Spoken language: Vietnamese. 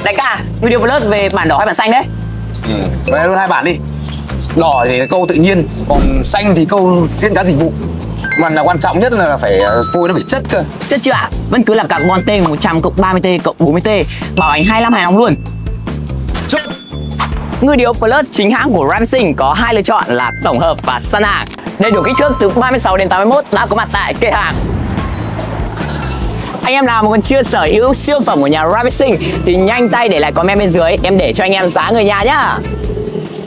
Đại ca, người điều Plus về bản đỏ hay bản xanh đấy? Về luôn hai bản đi. Đỏ thì câu tự nhiên, còn xanh thì câu diễn cá dịch vụ. Mà là quan trọng nhất là phải phôi nó phải chất cơ. Chất chưa ạ? Vẫn cứ là carbon T 100 cộng 30T cộng 40T, bảo hành 25 hài lòng luôn. Chốt. Người điều Plus chính hãng của Ravsing có hai lựa chọn là tổng hợp và săn hàng. Đầy đủ kích thước từ 36 đến 81 đã có mặt tại kệ hàng. Anh em nào mà còn chưa sở hữu siêu phẩm của nhà Ravsing thì nhanh tay để lại comment bên dưới, em để cho anh em giá người nhà nhá.